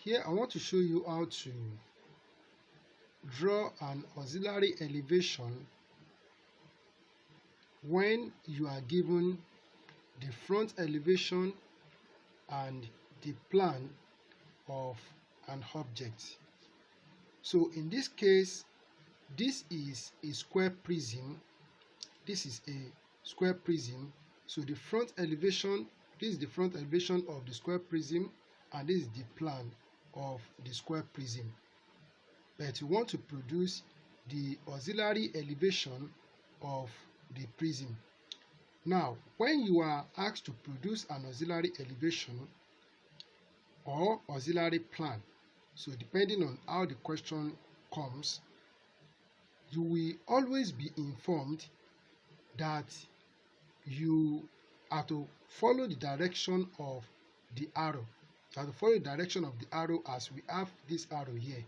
Here I want to show you how to draw an auxiliary elevation when you are given the front elevation and the plan of an object. So in this case, this is a square prism. This is a square prism. So the front elevation, this is the front elevation of the square prism, and this is the plan of the square prism. But you want to produce the auxiliary elevation of the prism. Now, when you are asked to produce an auxiliary elevation or auxiliary plan, so depending on how the question comes, you will always be informed that you are to follow the direction of the arrow. You have to follow the direction of the arrow, as we have this arrow here.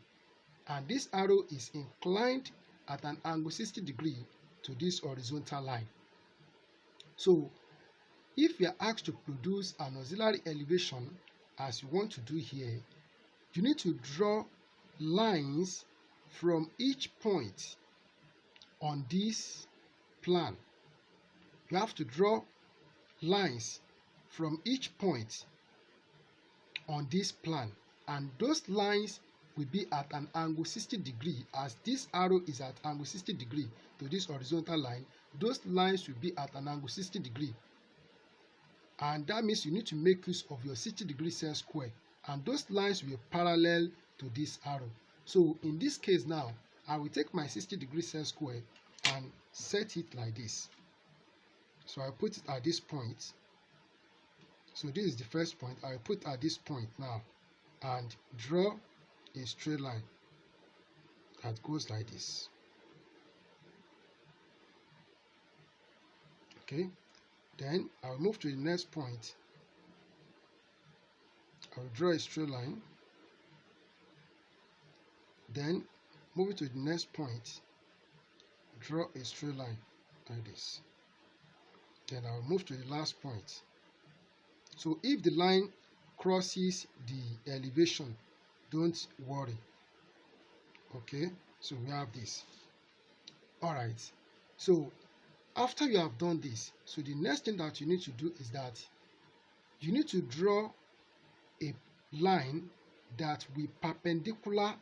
And this arrow is inclined at an angle 60 degrees to this horizontal line. So if you are asked to produce an auxiliary elevation, as you want to do here, you need to draw lines from each point on this plan. You have to draw lines from each point on this plan, and those lines will be at an angle 60 degrees. As this arrow is at angle 60 degrees to this horizontal line, those lines will be at an angle 60 degrees, and that means you need to make use of your 60 degree set square, and those lines will be parallel to this arrow. So in this case now, I will take my 60 degree set square and set it like this. So I put it at this point. So this is the first point. I will put at this point now and draw a straight line that goes like this. Okay, then I'll move to the next point. I'll draw a straight line, then move it to the next point, draw a straight line like this. Then I'll move to the last point. So if the line crosses the elevation, don't worry. Okay, so we have this. All right, so after you have done this, so the next thing that you need to do is that you need to draw a line that will be perpendicular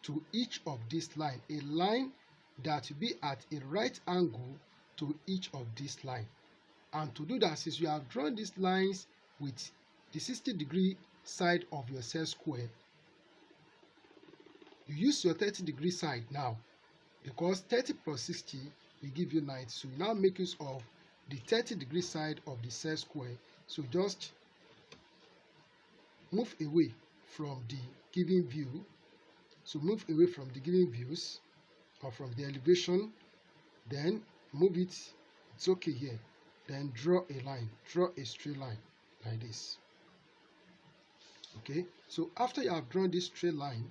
to each of this line, a line that will be at a right angle to each of this line. And to do that, since you have drawn these lines with the 60 degree side of your set square, you use your 30 degree side now, because 30 plus 60 will give you 90. So you now make use of the 30 degree side of the set square. So just move away from the given view. So move away from the given views or from the elevation, then move it. It's okay here. Then draw a line, draw a straight line like this. Okay, so after you have drawn this straight line,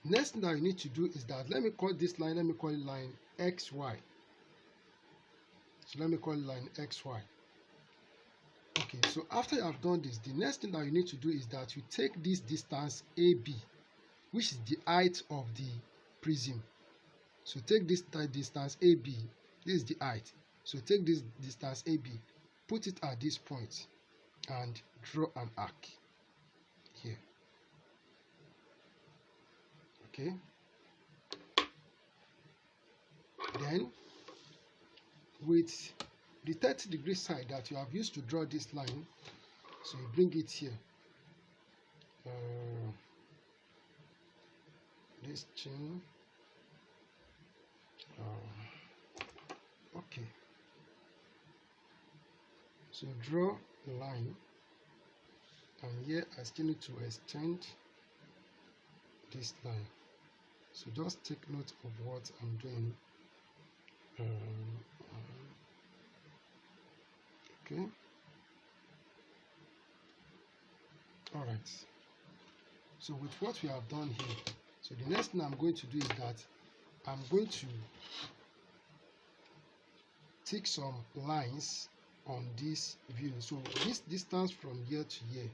next thing that you need to do is that, let me call this line, let me call it line XY. So let me call it line XY. Okay, so after you have done this, the next thing that you need to do is that you take this distance AB, which is the height of the prism. So take this distance AB, this is the height. So take this distance AB, put it at this point, and draw an arc here. Okay. Then, with the 30 degree side that you have used to draw this line, so you bring it here. This chain. Okay. So draw a line, and here I still need to extend this line. So just take note of what I'm doing. Okay. All right. So with what we have done here, so the next thing I'm going to do is that I'm going to take some lines on this view. So this distance from here to here,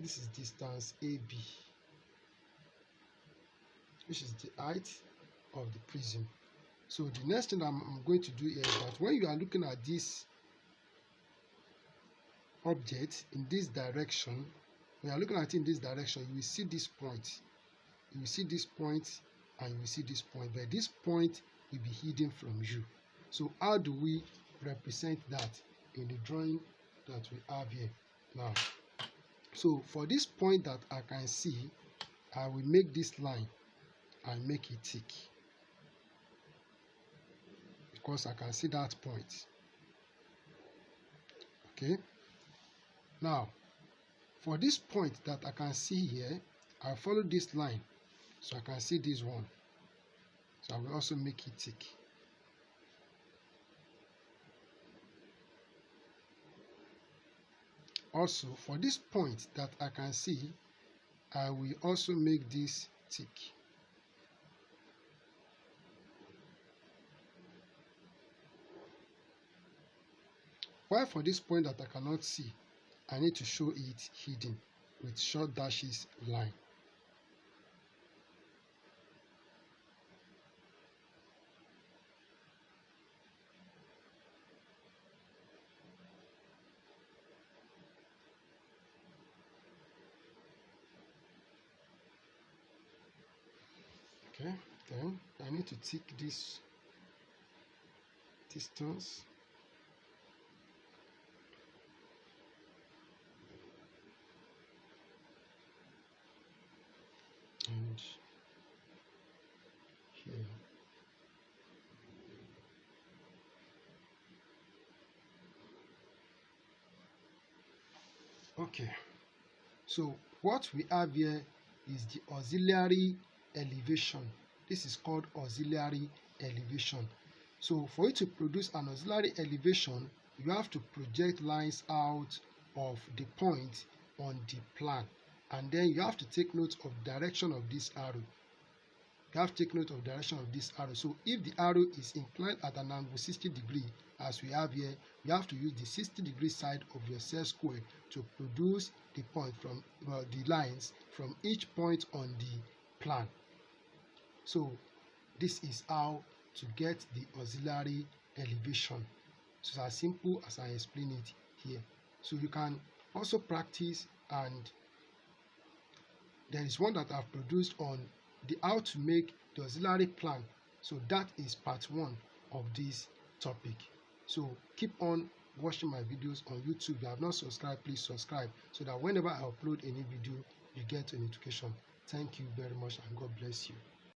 this is distance AB, which is the height of the prism. So the next thing I'm going to do here is that when you are looking at this object in this direction, when you are looking at it in this direction, you will see this point. You will see this point and you will see this point, but this point will be hidden from you. So how do we represent that in the drawing that we have here now? So for this point that I can see, I will make this line and make it thick, because I can see that point. Okay, now for this point that I can see here, I follow this line so I can see this one, so I will also make it thick. Also for this point that I can see, I will also make this thick. While for this point that I cannot see, I need to show it hidden with short dashes line. Okay, then I need to tick this distance. And here. Okay, so what we have here is the auxiliary elevation. This is called auxiliary elevation. So for you to produce an auxiliary elevation, you have to project lines out of the point on the plan, and then you have to take note of the direction of this arrow. You have to take note of the direction of this arrow. So if the arrow is inclined at an angle 60 degrees, as we have here, you have to use the 60-degree side of your set square to produce the point from the lines from each point on the plan. So this is how to get the auxiliary elevation. So it's as simple as I explain it here. So you can also practice, and there is one that I've produced on the how to make the auxiliary plan. So that is part 1 of this topic. So keep on watching my videos on YouTube. If you have not subscribed, please subscribe, so that whenever I upload any video, you get a notification. Thank you very much, and God bless you.